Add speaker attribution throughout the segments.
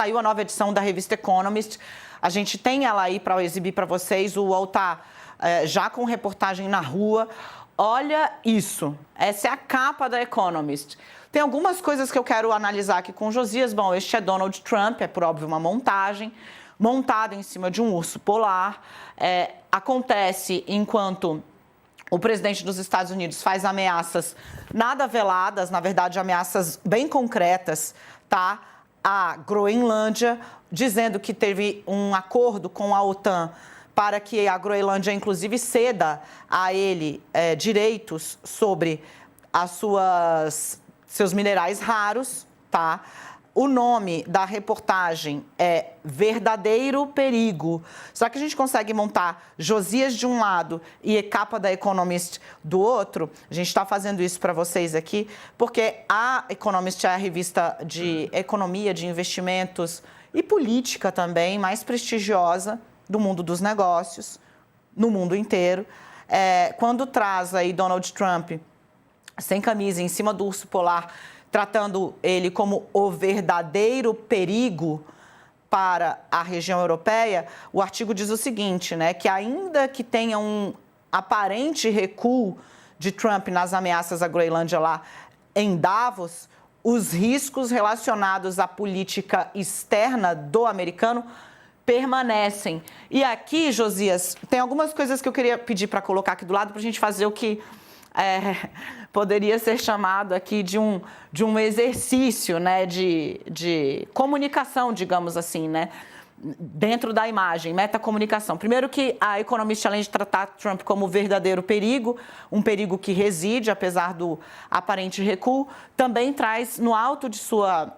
Speaker 1: saiu a nova edição da revista Economist. A gente tem ela aí para exibir para vocês. O UOL está já com reportagem na rua. Olha isso. Essa é a capa da Economist. Tem algumas coisas que eu quero analisar aqui com o Josias. Bom, este é Donald Trump, é por óbvio uma montagem, montado em cima de um urso polar. Acontece enquanto o presidente dos Estados Unidos faz ameaças nada veladas, na verdade ameaças bem concretas, tá? A Groenlândia, dizendo que teve um acordo com a OTAN para que a Groenlândia, inclusive, ceda a ele direitos sobre seus minerais raros, tá? O nome da reportagem é Verdadeiro Perigo. Será que a gente consegue montar Josias de um lado e capa da Economist do outro? A gente está fazendo isso para vocês aqui, porque a Economist é a revista de economia, de investimentos e política também, mais prestigiosa do mundo dos negócios, no mundo inteiro. Quando traz aí Donald Trump sem camisa, em cima do urso polar, tratando ele como o verdadeiro perigo para a região europeia, o artigo diz o seguinte, né, que ainda que tenha um aparente recuo de Trump nas ameaças à Groenlândia lá em Davos, os riscos relacionados à política externa do americano permanecem. E aqui, Josias, tem algumas coisas que eu queria pedir para colocar aqui do lado para a gente fazer o que poderia ser chamado aqui de um exercício, né, de comunicação, digamos assim, né, dentro da imagem, metacomunicação. Primeiro que a Economist, além de tratar Trump como verdadeiro perigo, um perigo que reside, apesar do aparente recuo, também traz no alto de sua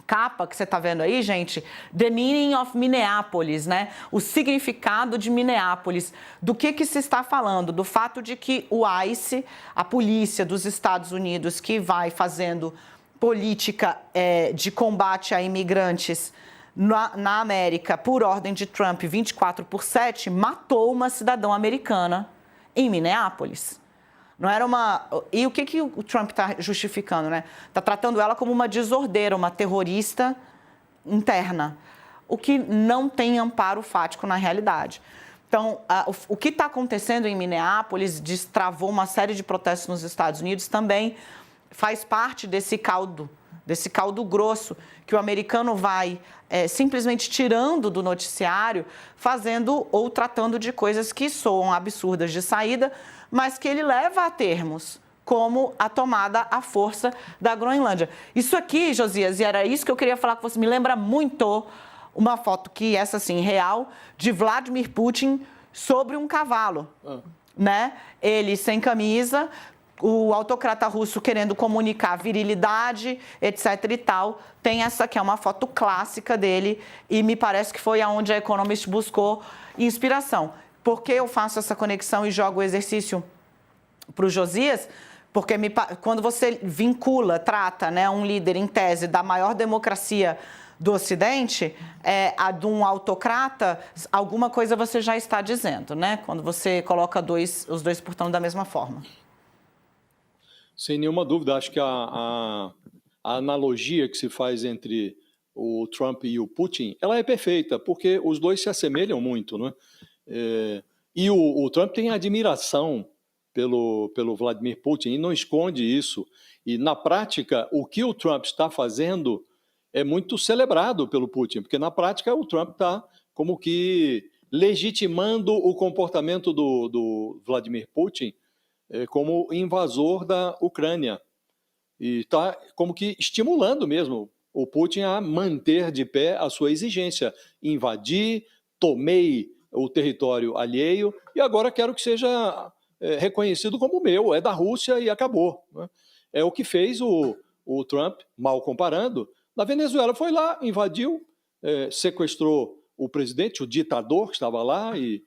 Speaker 1: capa que você está vendo aí, gente, The Meaning of Minneapolis, né? O significado de Minneapolis. Do que se está falando? Do fato de que o ICE, a polícia dos Estados Unidos, que vai fazendo política de combate a imigrantes na América, por ordem de Trump, 24/7, matou uma cidadã americana em Minneapolis. Não era uma... E o que o Trump está justificando, né? Está tratando ela como uma desordeira, uma terrorista interna, o que não tem amparo fático na realidade. Então, o que está acontecendo em Minneapolis destravou uma série de protestos nos Estados Unidos, também faz parte desse caldo grosso que o americano vai simplesmente tirando do noticiário, fazendo ou tratando de coisas que soam absurdas de saída, mas que ele leva a termos, como a tomada à força da Groenlândia. Isso aqui, Josias, e era isso que eu queria falar com você, me lembra muito uma foto que, essa sim, real, de Vladimir Putin sobre um cavalo, né? Ele sem camisa, o autocrata russo querendo comunicar virilidade, etc. e tal. Tem essa que é uma foto clássica dele e me parece que foi aonde a Economist buscou inspiração. Por que eu faço essa conexão e jogo o exercício para o Josias? Porque quando você vincula, trata, né, um líder em tese da maior democracia do Ocidente, a de um autocrata, alguma coisa você já está dizendo, né? Quando você coloca os dois portando da mesma forma.
Speaker 2: Sem nenhuma dúvida, acho que a analogia que se faz entre o Trump e o Putin, ela é perfeita, porque os dois se assemelham muito, né? E o Trump tem admiração pelo Vladimir Putin e não esconde isso. E, na prática, o que o Trump está fazendo é muito celebrado pelo Putin, porque, na prática, o Trump está como que legitimando o comportamento do Vladimir Putin como invasor da Ucrânia. E está como que estimulando mesmo o Putin a manter de pé a sua exigência. Invadir, tomei o território alheio e agora quero que seja reconhecido como meu, é da Rússia e acabou, né? É o que fez o Trump, mal comparando, na Venezuela. Foi lá, invadiu, sequestrou o presidente, o ditador que estava lá, e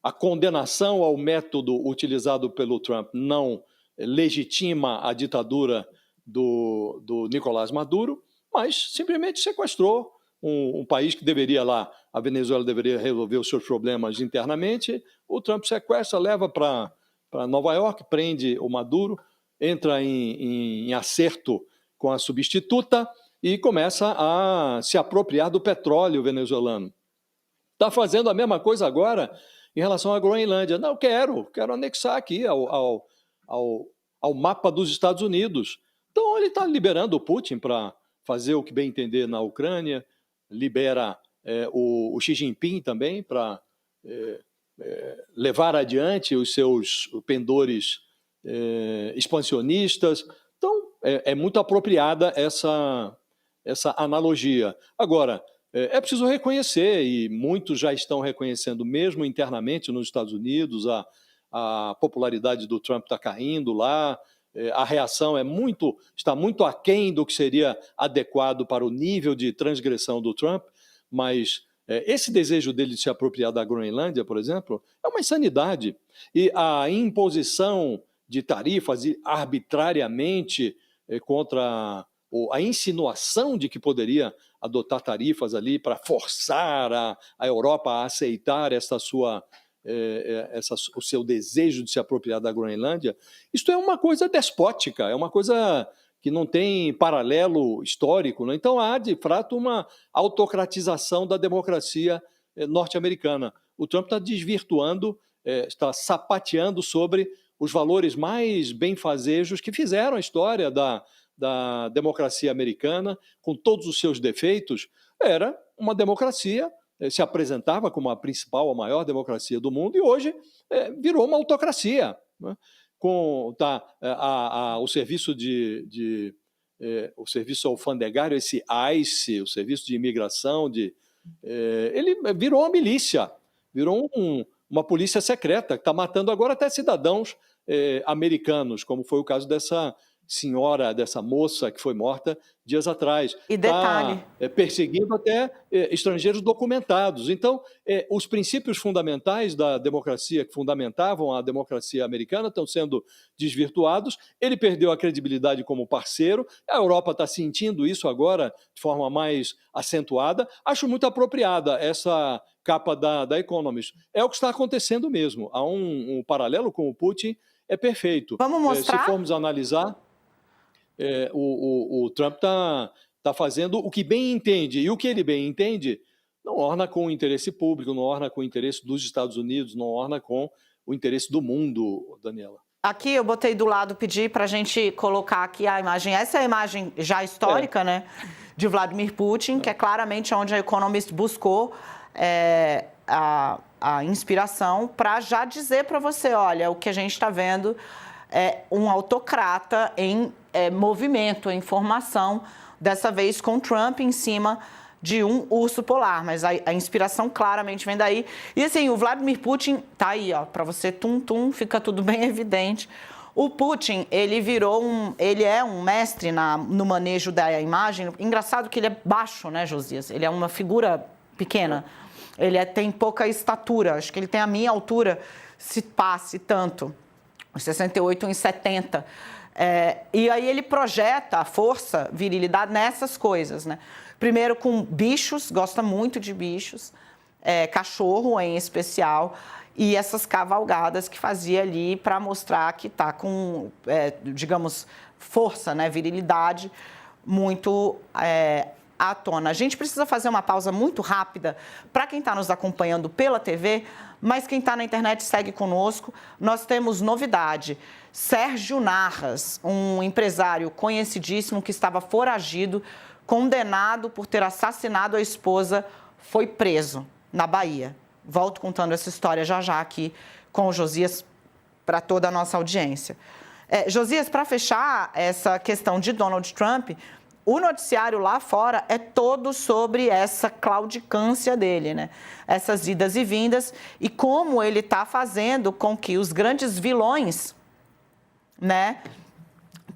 Speaker 2: a condenação ao método utilizado pelo Trump não legitima a ditadura do Nicolás Maduro, mas simplesmente sequestrou um país que deveria lá, a Venezuela deveria resolver os seus problemas internamente. O Trump sequestra, leva para Nova York, prende o Maduro, entra em acerto com a substituta e começa a se apropriar do petróleo venezuelano. Está fazendo a mesma coisa agora em relação à Groenlândia. Não, quero anexar aqui ao mapa dos Estados Unidos. Então, ele está liberando o Putin para fazer o que bem entender na Ucrânia, libera o Xi Jinping também para levar adiante os seus pendores expansionistas. Então, é muito apropriada essa analogia. Agora, é preciso reconhecer, e muitos já estão reconhecendo, mesmo internamente nos Estados Unidos, a popularidade do Trump está caindo lá, a reação está muito aquém do que seria adequado para o nível de transgressão do Trump, mas esse desejo dele de se apropriar da Groenlândia, por exemplo, é uma insanidade. E a imposição de tarifas arbitrariamente contra a insinuação de que poderia adotar tarifas ali para forçar a Europa a aceitar o seu desejo de se apropriar da Groenlândia, isto é uma coisa despótica, é uma coisa que não tem paralelo histórico, né? Então há, de fato, uma autocratização da democracia norte-americana. O Trump está desvirtuando, está sapateando sobre os valores mais benfazejos que fizeram a história da democracia americana, com todos os seus defeitos. Era uma democracia, se apresentava como a principal, a maior democracia do mundo, e hoje virou uma autocracia, né? O serviço o serviço alfandegário, esse ICE, o serviço de imigração, ele virou uma milícia, virou uma polícia secreta, que está matando agora até cidadãos americanos, como foi o caso dessa senhora, dessa moça que foi morta dias atrás.
Speaker 1: E detalhe.
Speaker 2: Está perseguindo até estrangeiros documentados. Então, os princípios fundamentais da democracia, que fundamentavam a democracia americana, estão sendo desvirtuados. Ele perdeu a credibilidade como parceiro. A Europa está sentindo isso agora de forma mais acentuada. Acho muito apropriada essa capa da Economist. É o que está acontecendo mesmo. Há um paralelo com o Putin, é perfeito.
Speaker 1: Vamos mostrar?
Speaker 2: Se formos analisar, o Trump está fazendo o que bem entende, e o que ele bem entende não orna com o interesse público, não orna com o interesse dos Estados Unidos, não orna com o interesse do mundo, Daniela.
Speaker 1: Aqui eu botei do lado, pedi para a gente colocar aqui a imagem. Essa é a imagem já histórica, né, de Vladimir Putin, que é claramente onde a Economist buscou a inspiração para já dizer para você, olha, o que a gente está vendo é um autocrata em movimento, em formação, dessa vez com Trump em cima de um urso polar, mas a inspiração claramente vem daí. E assim, o Vladimir Putin tá aí, ó, para você, fica tudo bem evidente. O Putin, ele é um mestre no manejo da imagem. Engraçado que ele é baixo, né, Josias? Ele é uma figura pequena. Ele tem pouca estatura, acho que ele tem a minha altura, se passe tanto. 68, 1,70. E aí ele projeta a força, virilidade nessas coisas, né? Primeiro com bichos, gosta muito de bichos, cachorro em especial, e essas cavalgadas que fazia ali para mostrar que está com, digamos, força, né? Virilidade muito à tona. A gente precisa fazer uma pausa muito rápida para quem está nos acompanhando pela TV, mas quem está na internet segue conosco. Nós temos novidade. Sérgio Narras, um empresário conhecidíssimo que estava foragido, condenado por ter assassinado a esposa, foi preso na Bahia. Volto contando essa história já aqui com o Josias para toda a nossa audiência. Josias, para fechar essa questão de Donald Trump, o noticiário lá fora é todo sobre essa claudicância dele, né? Essas idas e vindas e como ele está fazendo com que os grandes vilões, né,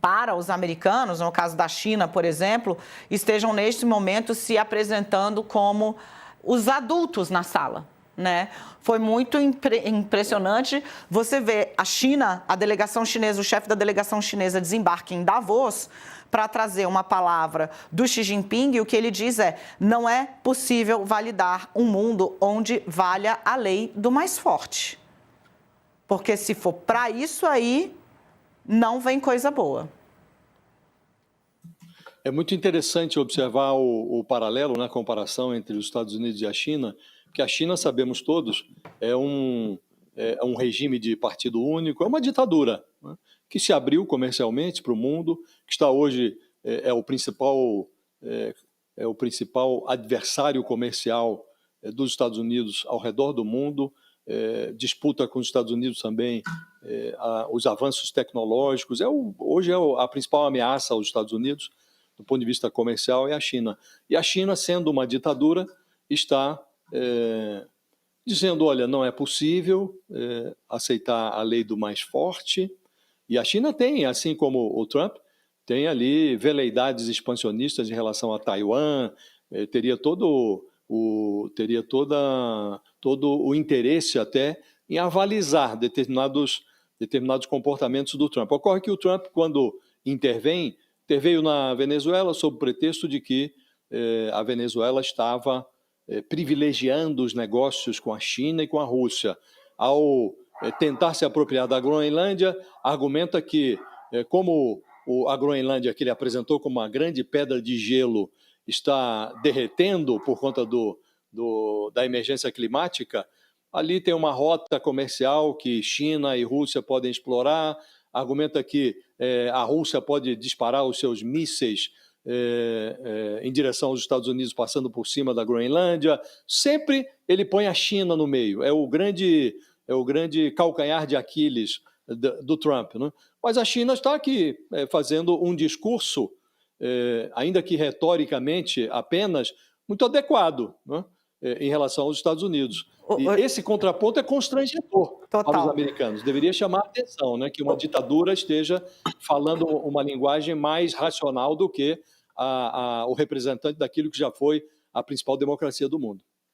Speaker 1: para os americanos, no caso da China, por exemplo, estejam neste momento se apresentando como os adultos na sala, né? Foi muito impressionante você ver a China, a delegação chinesa, o chefe da delegação chinesa desembarca em Davos para trazer uma palavra do Xi Jinping, e o que ele diz não é possível validar um mundo onde valha a lei do mais forte. Porque se for para isso aí, não vem coisa boa.
Speaker 2: É muito interessante observar o paralelo, né, a comparação entre os Estados Unidos e a China, porque a China, sabemos todos, é um regime de partido único, é uma ditadura, né, que se abriu comercialmente para o mundo, que está hoje é, é o principal adversário comercial dos Estados Unidos ao redor do mundo, disputa com os Estados Unidos também os avanços tecnológicos, hoje a principal ameaça aos Estados Unidos, do ponto de vista comercial, é a China. E a China, sendo uma ditadura, está dizendo, olha, não é possível aceitar a lei do mais forte. E a China tem, assim como o Trump, tem ali veleidades expansionistas em relação a Taiwan, teria todo o interesse até em avalizar determinados comportamentos do Trump. Ocorre que o Trump, quando interveio na Venezuela sob o pretexto de que a Venezuela estava privilegiando os negócios com a China e com a Rússia. Ao tentar se apropriar da Groenlândia, argumenta que, como a Groenlândia, que ele apresentou como uma grande pedra de gelo, está derretendo por conta da emergência climática, ali tem uma rota comercial que China e Rússia podem explorar, argumenta que a Rússia pode disparar os seus mísseis em direção aos Estados Unidos, passando por cima da Groenlândia. Sempre ele põe a China no meio. É o grande calcanhar de Aquiles do Trump, né? Mas a China está aqui fazendo um discurso, ainda que retoricamente apenas, muito adequado, né, em relação aos Estados Unidos. E esse contraponto é constrangedor para os americanos. Deveria chamar a atenção, né, que uma ditadura esteja falando uma linguagem mais racional do que o representante daquilo que já foi a principal democracia do mundo.